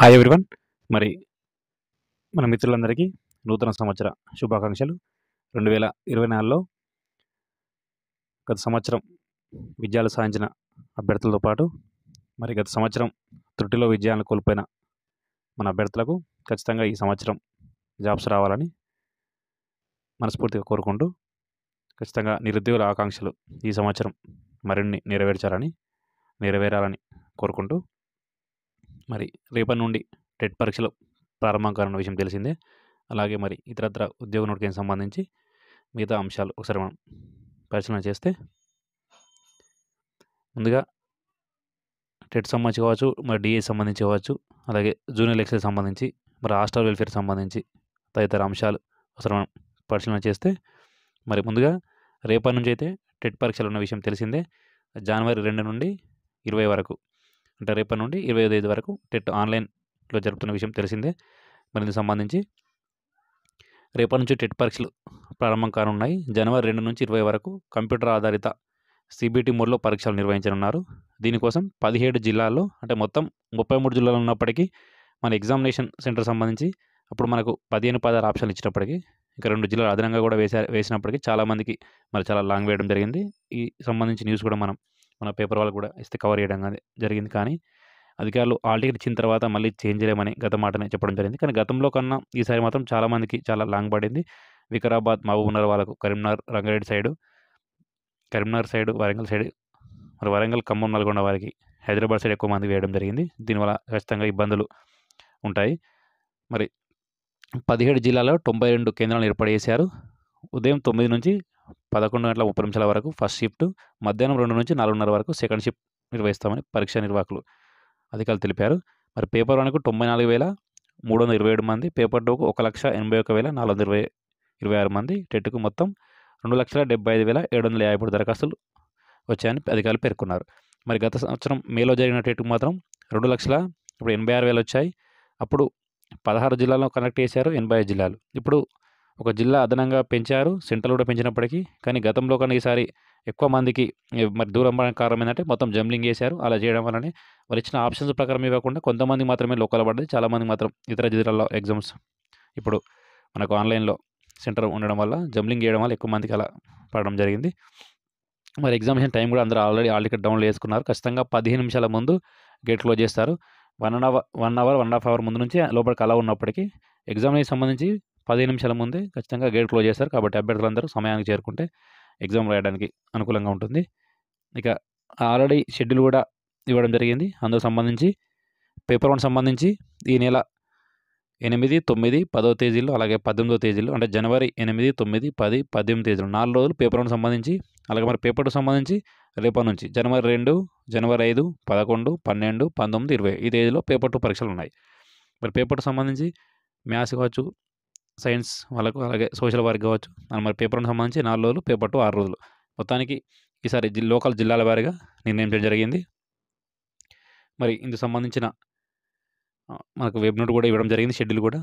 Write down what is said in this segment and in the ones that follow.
Hi everyone. మరి మన మిత్రులందరికీ నూతన సంవత్సర శుభాకాంక్షలు. 2024లో గత సంవత్సరం విజయాలు సాధించిన అభ్యర్థులతో పాటు మరి గత సంవత్సరం త్రుటిలో విజయాలను కోల్పోయిన మన అభ్యర్థులకు ఖచ్చితంగా ఈ సంవత్సరం జాబ్స్ రావాలని మనస్ఫూర్తిగా కోరుకుంటూ, ఖచ్చితంగా నిరుద్యోగుల ఆకాంక్షలు ఈ సంవత్సరం మరిన్ని నెరవేరాలని కోరుకుంటూ, మరి రేపటి నుండి టెట్ పరీక్షలు ప్రారంభం కానున్న విషయం తెలిసిందే. అలాగే మరి ఇతరత్ర ఉద్యోగ నోటిఫికేషన్ సంబంధించి మిగతా అంశాలు ఒకసారి మనం పరిశీలన చేస్తే, ముందుగా టెట్ సంబంధించి కావచ్చు, మరి డిఏ సంబంధించి కావచ్చు, అలాగే జూనియర్ లెక్చర్ సంబంధించి, మరి హాస్టల్ వెల్ఫేర్ సంబంధించి తదితర అంశాలు ఒకసారి మనం పరిశీలన చేస్తే, మరి ముందుగా రేపటి నుంచి అయితే టెట్ పరీక్షలు ఉన్న విషయం తెలిసిందే. జనవరి 2 నుండి 20 వరకు, అంటే రేపటి నుండి 25 తేదీ వరకు టెట్ ఆన్లైన్లో జరుపుతున్న విషయం తెలిసిందే. మరి దీనికి సంబంధించి రేపటి నుంచి టెట్ పరీక్షలు ప్రారంభం కానున్నాయి. జనవరి 2 నుంచి 20 వరకు కంప్యూటర్ ఆధారిత సిబిటి మోడ్లో పరీక్షలు నిర్వహించనున్నారు. దీనికోసం 17 జిల్లాల్లో, అంటే మొత్తం 33 జిల్లాలు ఉన్నప్పటికీ మన ఎగ్జామినేషన్ సెంటర్ సంబంధించి అప్పుడు మనకు 15-16 ఆప్షన్లు ఇచ్చినప్పటికీ ఇంకా 2 జిల్లాలు అదనంగా కూడా వేసినప్పటికీ చాలామందికి మరి చాలా లాంగ్ వేయడం జరిగింది. ఈ సంబంధించి న్యూస్ కూడా మన పేపర్ వాళ్ళకు కూడా ఇస్తే కవర్ చేయడం జరిగింది. కానీ అధికారులు హాల్ టికెట్ ఇచ్చిన తర్వాత మళ్ళీ చేంజ్ చేయలేమని గత మాటనే చెప్పడం జరిగింది. కానీ గతంలో కన్నా ఈసారి మాత్రం చాలామందికి చాలా లాంగ్ పడింది. వికారాబాద్, మహబూబ్నగర్ వాళ్ళకు, Karimnagar, Rangareddy side, Karimnagar side, Warangal side, మరి వరంగల్, ఖమ్మం, నల్గొండ వారికి హైదరాబాద్ సైడ్ ఎక్కువ మంది వేయడం జరిగింది. దీనివల్ల ఖచ్చితంగా ఇబ్బందులు ఉంటాయి. మరి 17 జిల్లాలో 92 కేంద్రాలను ఏర్పాటు చేశారు. ఉదయం 9 నుంచి 11:30 వరకు ఫస్ట్ షిఫ్ట్, మధ్యాహ్నం 2 నుంచి 4:30 వరకు సెకండ్ షిఫ్ట్ నిర్వహిస్తామని పరీక్షా నిర్వాహకులు అధికారులు తెలిపారు. మరి పేపర్ 1కు 94,327 మంది, పేపర్ 2కు 1,81,426 మంది, టెట్కు మొత్తం 2,75,753 దరఖాస్తులు వచ్చాయని అధికారులు పేర్కొన్నారు. మరి గత సంవత్సరం మేలో జరిగిన టెట్కు మాత్రం 2,86,000 వచ్చాయి. అప్పుడు 16 జిల్లాల్లో కండక్ట్ చేశారు, 85 జిల్లాలు. ఇప్పుడు ఒక జిల్లా అదనంగా పెంచారు, సెంట్రల్ కూడా పెంచినప్పటికీ. కానీ గతంలో కన్నా ఈసారి ఎక్కువ మందికి మరి దూరం పడడానికి కారణం ఏంటంటే మొత్తం జంబ్లింగ్ చేశారు. అలా చేయడం వల్లనే వారు ఇచ్చిన ఆప్షన్స్ ప్రకారం ఇవ్వకుండా కొంతమంది మాత్రమే లోకల్ పడ్డది, చాలామంది మాత్రం ఇతర జిల్లాల్లో ఎగ్జామ్స్ ఇప్పుడు మనకు ఆన్లైన్లో సెంటర్ ఉండడం వల్ల జంబ్లింగ్ చేయడం వల్ల ఎక్కువ మందికి అలా పడడం జరిగింది. మరి ఎగ్జామినేషన్ టైం కూడా అందరూ ఆల్రెడీ హాల్ టికెట్ డౌన్లోడ్ చేసుకున్నారు. ఖచ్చితంగా 15 నిమిషాల ముందు గేట్ క్లోజ్ చేస్తారు. 1 అవర్ 1.5 అవర్ ముందు నుంచి లోపలికి అలా ఉన్నప్పటికీ ఎగ్జామినేషన్ సంబంధించి 15 నిమిషాల ముందే ఖచ్చితంగా గేట్ క్లోజ్ చేస్తారు. కాబట్టి అభ్యర్థులందరూ సమయానికి చేరుకుంటే ఎగ్జామ్ రాయడానికి అనుకూలంగా ఉంటుంది. ఇక ఆల్రెడీ షెడ్యూల్ కూడా ఇవ్వడం జరిగింది. అందుకు సంబంధించి పేపర్ 1 సంబంధించి ఈ నెల 8, 9, 10వ తేదీల్లో, అలాగే 18వ తేదీల్లో, అంటే జనవరి 8, 9, 10, 18 తేదీలు 4 రోజులు పేపర్ 1 సంబంధించి, అలాగే మరి పేపర్ 2 సంబంధించి రేపటి నుంచి జనవరి 2, జనవరి 5, 11, 12, 19, 20 ఈ తేదీలో పేపర్ 2 పరీక్షలు ఉన్నాయి. మరి పేపర్ 2 సంబంధించి మ్యాథ్స్ కావచ్చు, సైన్స్ వాళ్ళకు, అలాగే సోషల్ వారికి కావచ్చు. మరి పేపర్ 1 సంబంధించి 4 రోజులు, పేపర్ 2 6 రోజులు. మొత్తానికి ఈసారి లోకల్ జిల్లాల వారీగా నిర్ణయించడం జరిగింది. మరి ఇందుకు సంబంధించిన మనకు వెబ్ నోట్ కూడా ఇవ్వడం జరిగింది, షెడ్యూల్ కూడా.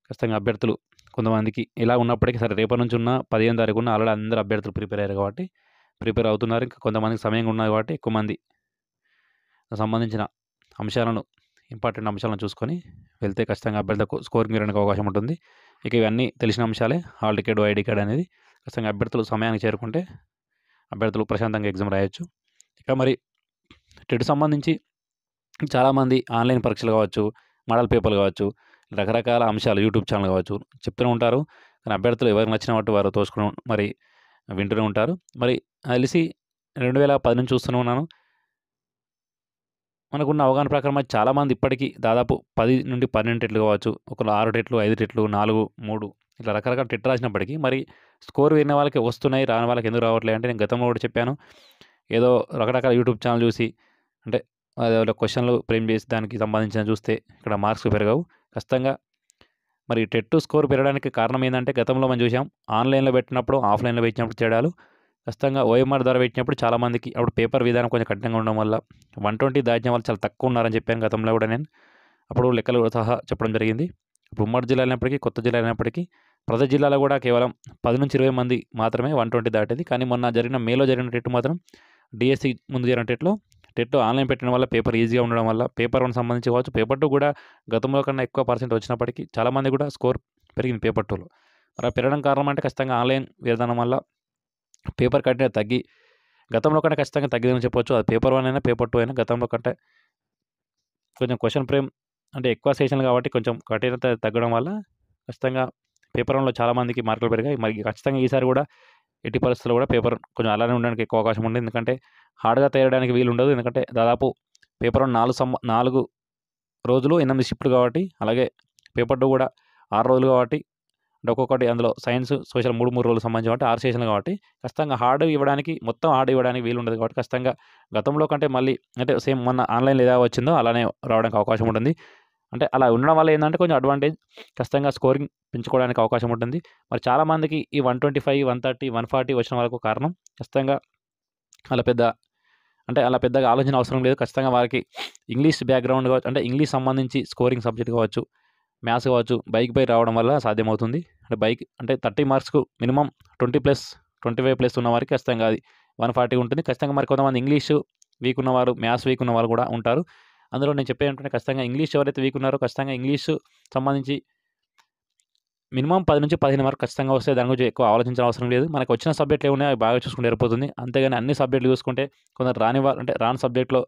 ఖచ్చితంగా అభ్యర్థులు కొంతమందికి ఇలా ఉన్నప్పటికీ సరే రేపటి నుంచి ఉన్న 15 తారీఖు ఉన్న ఆల్రెడీ అందరూ అభ్యర్థులు ప్రిపేర్ అయ్యారు కాబట్టి ప్రిపేర్ అవుతున్నారు. ఇంకా కొంతమందికి సమయంగా ఉన్నది కాబట్టి ఎక్కువ మంది సంబంధించిన అంశాలను, ఇంపార్టెంట్ అంశాలను చూసుకొని వెళ్తే ఖచ్చితంగా అభ్యర్థులకు స్కోరింగ్ చేయడానికి అవకాశం ఉంటుంది. ఇక ఇవన్నీ తెలిసిన అంశాలే. హాల్ టికెట్, ఐడి కార్డ్ అనేది ఖచ్చితంగా అభ్యర్థులు సమయానికి చేరుకుంటే అభ్యర్థులు ప్రశాంతంగా ఎగ్జామ్ రాయొచ్చు. ఇక మరి టెట్ సంబంధించి చాలామంది ఆన్లైన్ పరీక్షలు కావచ్చు, మోడల్ పేపర్లు కావచ్చు, రకరకాల అంశాలు యూట్యూబ్ ఛానల్ కావచ్చు చెప్తూనే ఉంటారు. కానీ అభ్యర్థులు ఎవరికి నచ్చిన వాటి వారు తోసుకుని మరి వింటూనే ఉంటారు. మరి తెలిసి 2010 నుంచి చూస్తూనే ఉన్నాను. మనకున్న అవగాహన ప్రకారం అయితే చాలామంది ఇప్పటికీ దాదాపు 10 నుండి 12 టెట్లు కావచ్చు, ఒకరు 6 టెట్లు, 5 టెట్లు, 4, 3 ఇట్లా రకరకాల టెట్ రాసినప్పటికీ మరి స్కోర్ విన్న వాళ్ళకి వస్తున్నాయి, రాని వాళ్ళకి ఎందుకు రావట్లేదు అంటే, నేను గతంలో కూడా చెప్పాను. ఏదో రకరకాల యూట్యూబ్ ఛానల్ చూసి, అంటే క్వశ్చన్లు ఫ్రేమ్ చేసి దానికి సంబంధించిన చూస్తే ఇక్కడ మార్క్స్ పెరగవు. ఖచ్చితంగా మరి టెట్ స్కోర్ పెరగడానికి కారణం ఏంటంటే, గతంలో మనం చూసాం ఆన్లైన్లో పెట్టినప్పుడు, ఆఫ్లైన్లో పెట్టినప్పుడు తేడాలు. ఖచ్చితంగా ఓఎంఆర్ ద్వారా పెట్టినప్పుడు చాలామందికి అప్పుడు పేపర్ విధానం కొంచెం కఠినంగా ఉండడం వల్ల 120 దాటిన వాళ్ళు చాలా తక్కువ ఉన్నారని చెప్పాను గతంలో కూడా నేను. అప్పుడు లెక్కలు సహా చెప్పడం జరిగింది. ఇప్పుడు ఉమ్మడి జిల్లా అయినప్పటికీ, కొత్త జిల్లా అయినప్పటికీ ప్రతి జిల్లాలో కూడా కేవలం 10 నుంచి 20 మంది మాత్రమే 120 దాటేది. కానీ మొన్న మేలో జరిగిన టెట్ మాత్రం డిఎస్సి ముందు జరిగిన టెట్లో టెట్ ఆన్లైన్ పెట్టడం వల్ల పేపర్ ఈజీగా ఉండడం వల్ల పేపర్ 1 సంబంధించి కావచ్చు, పేపర్ 2 కూడా గతంలో కన్నా ఎక్కువ పర్సెంట్ వచ్చినప్పటికీ చాలామంది కూడా స్కోర్ పెరిగింది పేపర్ 2లో. మరి ఆ పెరగడం కారణం అంటే ఖచ్చితంగా ఆన్లైన్ విధానం వల్ల పేపర్ కఠినత తగ్గి గతంలో కంటే ఖచ్చితంగా తగ్గిందని చెప్పొచ్చు. అది పేపర్ 1 అయినా పేపర్ 2 అయినా గతంలో కంటే కొంచెం క్వెషన్ ఫ్రేమ్ అంటే ఎక్కువ సెషన్లు కాబట్టి కొంచెం కఠినత తగ్గడం వల్ల ఖచ్చితంగా పేపర్ 1లో చాలామందికి మార్కులు పెరిగాయి. మరి ఖచ్చితంగా ఈసారి కూడా ఎట్టి పరిస్థితుల్లో కూడా పేపర్ కొంచెం అలానే ఉండడానికి ఎక్కువ అవకాశం ఉంది. ఎందుకంటే హార్డ్గా తయారడానికి వీలు ఉండదు. ఎందుకంటే దాదాపు పేపర్ 1 4 రోజులు 8 షిఫ్ట్లు కాబట్టి, అలాగే పేపర్ 2 కూడా 6 రోజులు కాబట్టి, అంటే ఒక్కొక్కటి అందులో సైన్స్, సోషల్ 3 రోజులకు సంబంధించి కాబట్టి 6 సెషన్లు కాబట్టి ఖచ్చితంగా మొత్తం హార్డ్ ఇవ్వడానికి వీలు ఉండదు కాబట్టి ఖచ్చితంగా గతంలో కంటే మళ్ళీ అంటే సేమ్ మొన్న ఆన్లైన్లో ఎలా వచ్చిందో అలానే రావడానికి అవకాశం ఉంటుంది. అంటే అలా ఉండడం వల్ల ఏంటంటే కొంచెం అడ్వాంటేజ్ ఖచ్చితంగా స్కోరింగ్ పెంచుకోవడానికి అవకాశం ఉంటుంది. మరి చాలామందికి ఈ 125, 130, 140 వచ్చిన వాళ్ళకు కారణం ఖచ్చితంగా అలా పెద్దగా ఆలోచన అవసరం లేదు. ఖచ్చితంగా వారికి ఇంగ్లీష్ బ్యాక్గ్రౌండ్ కావచ్చు, అంటే ఇంగ్లీష్ సంబంధించి స్కోరింగ్ సబ్జెక్ట్ కావచ్చు, మ్యాథ్స్ కావచ్చు, బైక్పై రావడం వల్ల సాధ్యమవుతుంది. అంటే బైక్ అంటే 30 మార్క్స్కు మినిమం 20+, 25+ ఉన్న వారికి ఖచ్చితంగా అది 140 ఉంటుంది. ఖచ్చితంగా మరి కొంతమంది ఇంగ్లీషు వీక్ ఉన్నవారు, మ్యాథ్స్ వీక్ ఉన్నవారు కూడా ఉంటారు. అందులో నేను చెప్పేది ఏంటంటే ఖచ్చితంగా ఇంగ్లీష్ ఎవరైతే వీక్ ఉన్నారో ఖచ్చితంగా ఇంగ్లీషు సంబంధించి మినిమం 10-15 మార్క్స్ ఖచ్చితంగా వస్తాయి. దాని గురించి ఎక్కువ ఆలోచించిన అవసరం లేదు. మనకు వచ్చిన సబ్జెక్టులు ఏమున్నాయో అవి బాగా చూసుకుంటే సరిపోతుంది. అంతేగాని అన్ని సబ్జెక్టులు చూసుకుంటే కొందరు రాని సబ్జెక్టులో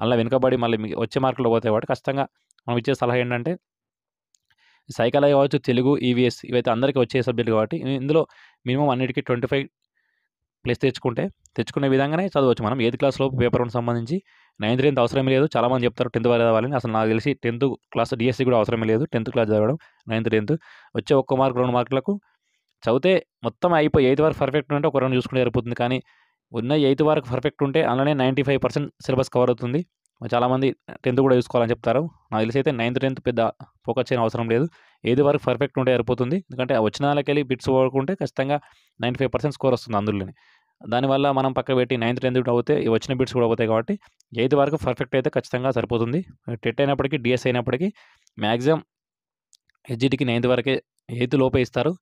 అలా వెనుకబడి మళ్ళీ వచ్చే మార్కులు పోతాయి కాబట్టి ఖచ్చితంగా మనం ఇచ్చే సలహా ఏంటంటే సైకాలజీ కావచ్చు, తెలుగు, ఈవీఎస్ ఇవైతే అందరికీ వచ్చే సబ్జెక్టులు కాబట్టి ఇందులో మినిమం అన్నిటికీ 25+ తెచ్చుకునే విధంగానే చదవచ్చు మనం. 8th క్లాస్ లోపు పేపర్ 1 సంబంధించి 9th, 10th అవసరమే లేదు. చాలామంది చెప్తారు 10th వరకు చదవాలని. అసలు నాకు తెలిసి 10th క్లాస్ డిఎస్సి కూడా అవసరమే లేదు. 10th క్లాస్ చదవడం, 9th, 10th వచ్చే 1 మార్క్ 2 మార్కులకు చదివితే మొత్తం అయిపోయి 8th వరకు పర్ఫెక్ట్ ఉంటే ఒక 2 చూసుకుంటే సరిపోతుంది. కానీ ఉన్న 8th వరకు పర్ఫెక్ట్ ఉంటే అందులోనే 95% సిలబస్ కవర్ అవుతుంది. చాలామంది 10th కూడా చూసుకోవాలని చెప్తారు. నాకు తెలిసి అయితే 9th, 10th పెద్ద ఫోకస్ చేయని అవసరం లేదు. 8th వరకు పర్ఫెక్ట్ ఉంటే సరిపోతుంది. ఎందుకంటే వచ్చిన దానికెళ్ళి బిట్స్ పోకుంటే ఖచ్చితంగా 95% స్కోర్ వస్తుంది అందులోనే. దానివల్ల మనం పక్కకు పెట్టి 9th, 10th అవుతే వచ్చిన బిట్స్ కూడా అవుతాయి కాబట్టి 8th వరకు పర్ఫెక్ట్ అయితే ఖచ్చితంగా సరిపోతుంది. టెట్ అయినప్పటికీ, డిఎస్ అయినప్పటికీ మ్యాక్సిమం ఎస్జిటికి 9th వరకే, 8th లోపే ఇస్తారు.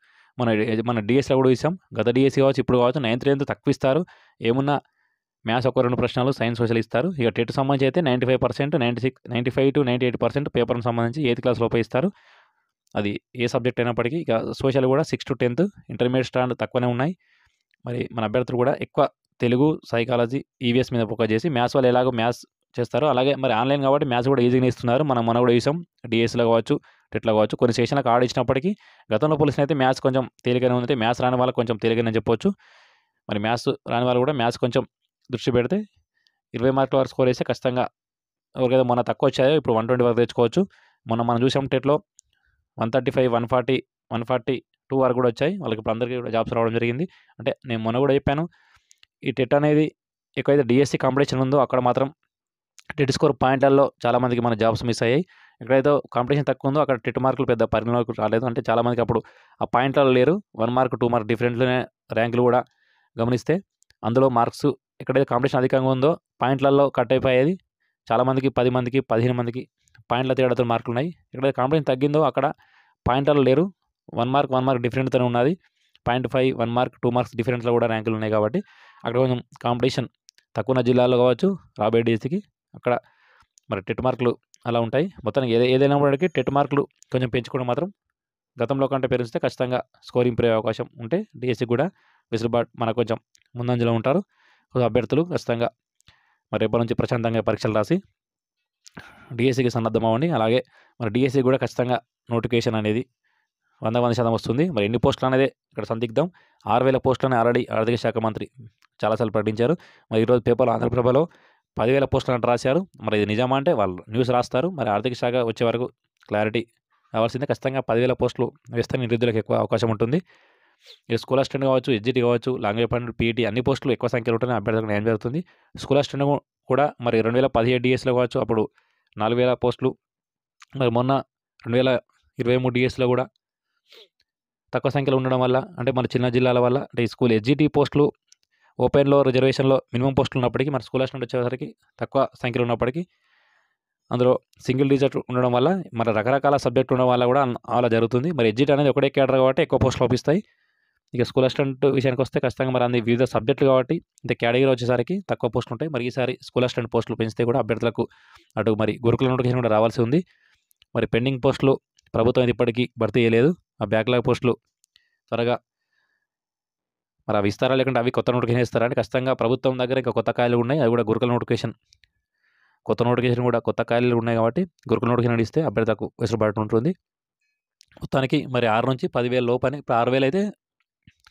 మన డిఎస్లో కూడా చూసాం. గత డిఎస్సి కావచ్చు, ఇప్పుడు కావచ్చు 9th, 10th తక్కువ ఇస్తారు. ఏమున్నా మ్యాథ్స్ ఒక 2 ప్రశ్నలు, సైన్స్, సోషల్ ఇస్తారు. ఇక టెట్ సంబంధించి అయితే 95%, 95-98% పేపర్కి సంబంధించి 8th క్లాస్ లోపే ఇస్తారు. అది ఏ సబ్జెక్ట్ అయినప్పటికీ. ఇక సోషల్ కూడా 6 to 10th ఇంటర్మీడియట్ స్టాండ్ తక్కువనే ఉన్నాయి. మరి మన అభ్యర్థులు కూడా ఎక్కువ తెలుగు, సైకాలజీ, ఈవీఎస్ మీద ఫోకస్ చేసి మ్యాథ్స్ వాళ్ళు ఎలాగో మ్యాథ్స్ చేస్తారు. అలాగే మరి ఆన్లైన్ కాబట్టి మ్యాథ్స్ కూడా ఈజీగానే ఇస్తున్నారు. మనం కూడా చూసాం డిఎస్సిలో కావచ్చు, టెట్లో కావచ్చు. కొన్ని సెషన్లకు ఇచ్చినప్పటికీ గతంలో పోలిసినైతే మ్యాథ్స్ కొంచెం తేలికనే ఉంది. మ్యాథ్స్ రాని వాళ్ళకి కొంచెం తేలికనే చెప్పొచ్చు. మరి మ్యాథ్స్ రాని వాళ్ళు కూడా మ్యాథ్స్ కొంచెం దృష్టి పెడితే 20 మార్కుల వరకు స్కోర్ చేస్తే ఖచ్చితంగా ఎవరికైతే మొన్న తక్కువ వచ్చాయో ఇప్పుడు 120 వరకు తెచ్చుకోవచ్చు. మనం చూసాం టెట్లో 135, 140, 142 వరకు కూడా వచ్చాయి. వాళ్ళకి ఇప్పుడు అందరికీ కూడా జాబ్స్ రావడం జరిగింది. అంటే నేను మొన్న కూడా చెప్పాను, ఈ టెట్ అనేది ఎక్కువైతే డిఎస్సి కాంపిటీషన్ ఉందో అక్కడ మాత్రం టెట్ స్కోర్ పాయింట్లలో చాలామందికి మన జాబ్స్ మిస్ అయ్యాయి. ఎక్కడైతే కాంపిటీషన్ తక్కువ ఉందో అక్కడ టెట్ మార్కులు పెద్ద పరిగణలోకి రాలేదు. అంటే చాలామందికి అప్పుడు ఆ పాయింట్లలో లేరు. 1 మార్క్ 2 మార్క్ డిఫరెంట్లోనే ర్యాంకులు కూడా గమనిస్తే అందులో మార్క్స్ ఎక్కడైతే కాంపిటీషన్ అధికంగా ఉందో పాయింట్లలో కట్ అయిపోయేది. చాలామందికి 10 మందికి, 15 మందికి పాయింట్ల తేడాతో మార్కులు ఉన్నాయి. ఎక్కడైతే కాంపిటీషన్ తగ్గిందో అక్కడ పాయింట్లలో లేరు. 1 మార్క్ డిఫరెంట్తోనే ఉన్నది. 0.5, 1 మార్క్ 2 మార్క్స్ డిఫరెంట్లో కూడా ర్యాంకులు ఉన్నాయి కాబట్టి అక్కడ కొంచెం కాంపిటీషన్ తక్కువ ఉన్న జిల్లాల్లో కావచ్చు రాబోయే డిఎస్సికి అక్కడ మరి టెట్ మార్కులు అలా ఉంటాయి. మొత్తానికి ఏదైనా కూడా టెట్ మార్కులు కొంచెం పెంచుకోవడం మాత్రం గతంలో కంటే పెరిగిస్తే ఖచ్చితంగా స్కోర్ ఇంప్రూవ్ అయ్యే అవకాశం ఉంటే డిఎస్సి కూడా వెసులుబాటు మనకు కొంచెం ముందంజలో ఉంటారు అభ్యర్థులు. ఖచ్చితంగా మరి రేపటి నుంచి ప్రశాంతంగా పరీక్షలు రాసి డిఎస్సికి సన్నద్ధం అవ్వండి. అలాగే మరి డిఎస్సి కూడా ఖచ్చితంగా నోటిఫికేషన్ అనేది 100% వస్తుంది. మరి ఎన్ని పోస్టులు అనేది ఇక్కడ సందిగ్ధం. 6,000 పోస్టులని ఆల్రెడీ ఆర్థిక శాఖ మంత్రి చాలాసార్లు ప్రకటించారు. మరి ఈరోజు పేపర్లో ఆంధ్రప్రభలో 10,000 పోస్టులు అంటే రాశారు. మరి ఇది నిజమా అంటే వాళ్ళు న్యూస్ రాస్తారు. మరి ఆర్థిక శాఖ వచ్చే వరకు క్లారిటీ కావాల్సిందే. ఖచ్చితంగా 10,000 పోస్టులు వేస్తే నిరుద్యోగులకు ఎక్కువ అవకాశం ఉంటుంది. ఇక స్కూల్ అసిస్టెంట్ కావచ్చు, ఎస్జిటి కావచ్చు, లాంగ్వేజ్ పండిట్, పీఈటీ అన్ని పోస్టులు ఎక్కువ సంఖ్యలో ఉంటేనే అభ్యర్థులకు న్యాయం జరుగుతుంది. స్కూల్ అసిస్టెంట్ కూడా మరి 2017 డిఎస్లో కావచ్చు అప్పుడు 4,000 పోస్టులు. మరి మొన్న 2023 డిఎస్లో కూడా తక్కువ సంఖ్యలో ఉండడం వల్ల అంటే మన చిన్న జిల్లాల వల్ల అంటే ఈ స్కూల్ ఎస్జిటి పోస్టులు ఓపెన్లో రిజర్వేషన్లో మినిమం పోస్టులు ఉన్నప్పటికీ మరి స్కూల్ అసిస్టెంట్ వచ్చేసరికి తక్కువ సంఖ్యలో ఉన్నప్పటికీ అందులో సింగిల్ డిజిట్ ఉండడం వల్ల మరి రకరకాల సబ్జెక్టులు ఉండడం వల్ల కూడా అలా జరుగుతుంది. మరి ఎస్జిటి అనేది ఒకటే కేడర్ కాబట్టి ఎక్కువ పోస్టులు పంపిస్తాయి. ఇక స్కూల్ అసిస్టెంట్ విషయానికి వస్తే ఖచ్చితంగా మరి అన్ని వివిధ సబ్జెక్టులు కాబట్టి ఇంత కేటగిరీ వచ్చేసరికి తక్కువ పోస్టులు ఉంటాయి. మరి ఈసారి స్కూల్ అసిస్టెంట్ పోస్టులు పెంచితే కూడా అభ్యర్థులకు అటు మరి గురుకుల నోటిఫికేషన్ కూడా రావాల్సి ఉంది. మరి పెండింగ్ పోస్టులు ప్రభుత్వం ఇది ఇప్పటికీ భర్తీ చేయలేదు. ఆ బ్యాక్లాగ్ పోస్టులు త్వరగా మరి అవి ఇస్తారా లేకుంటే అవి కొత్త నోటిఫికేషన్ ఇస్తారా అంటే ఖచ్చితంగా ప్రభుత్వం దగ్గర ఇంకా కొత్త ఖాళీలు ఉన్నాయి. అవి కూడా గురుకుల నోటిఫికేషన్ కూడా కొత్త ఖాళీలు ఉన్నాయి కాబట్టి గురుకుల నోటిఫికేషన్ ఇస్తే అభ్యర్థులకు వెసులుబాటు ఉంటుంది. మొత్తానికి మరి 6 నుంచి 10,000 లోపని, ఇప్పుడు 6,000 అయితే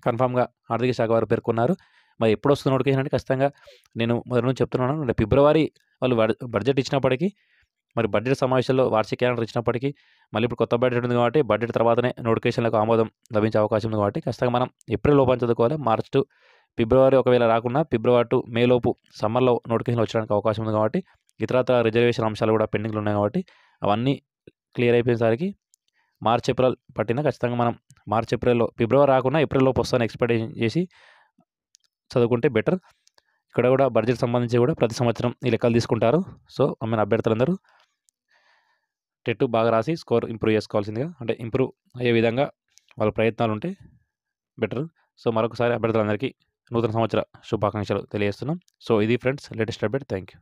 కన్ఫామ్గా ఆర్థిక శాఖ వారు పేర్కొన్నారు. మరి ఎప్పుడు వస్తుంది నోటిఫికేషన్ అంటే ఖచ్చితంగా నేను మొదటి నుంచి చెప్తున్నాను. అంటే ఫిబ్రవరి వాళ్ళు బడ్జెట్ ఇచ్చినప్పటికీ, మరి బడ్జెట్ సమావేశాల్లో వార్షిక క్యాలెండర్ ఇచ్చినప్పటికీ, మళ్ళీ ఇప్పుడు కొత్త బడ్జెట్ ఉంది కాబట్టి బడ్జెట్ తర్వాతనే నోటిఫికేషన్లకు ఆమోదం లభించే అవకాశం ఉంది కాబట్టి ఖచ్చితంగా మనం ఏప్రిల్ లోపల చదువుకోవాలి. మార్చ్ టు ఫిబ్రవరి ఒకవేళ రాకున్నా ఫిబ్రవరి టు మే లోపు సమ్మర్లో నోటిఫికేషన్ వచ్చడానికి అవకాశం ఉంది కాబట్టి, ఇతరత్ర రిజర్వేషన్ అంశాలు కూడా పెండింగ్లు ఉన్నాయి కాబట్టి అవన్నీ క్లియర్ అయిపోయేసరికి మార్చ్ ఏప్రిల్ పట్టినా ఖచ్చితంగా మనం మార్చ్ ఏప్రిల్లో, ఫిబ్రవరి రాకున్నా ఏప్రిల్ లోపు వస్తాను ఎక్స్పెక్టేషన్ చేసి చదువుకుంటే బెటర్. ఇక్కడ కూడా బడ్జెట్ సంబంధించి కూడా ప్రతి సంవత్సరం ఈ లెక్కలు తీసుకుంటారు. సో అభ్యర్థులందరూ టెట్ బాగా రాసి స్కోర్ ఇంప్రూవ్ చేసుకోవాల్సిందిగా, అంటే ఇంప్రూవ్ అయ్యే విధంగా వాళ్ళ ప్రయత్నాలు ఉంటే బెటర్. సో మరొకసారి అభ్యర్థులందరికీ నూతన సంవత్సర శుభాకాంక్షలు తెలియజేస్తున్నాం. సో ఇది friends latest update. Thank you.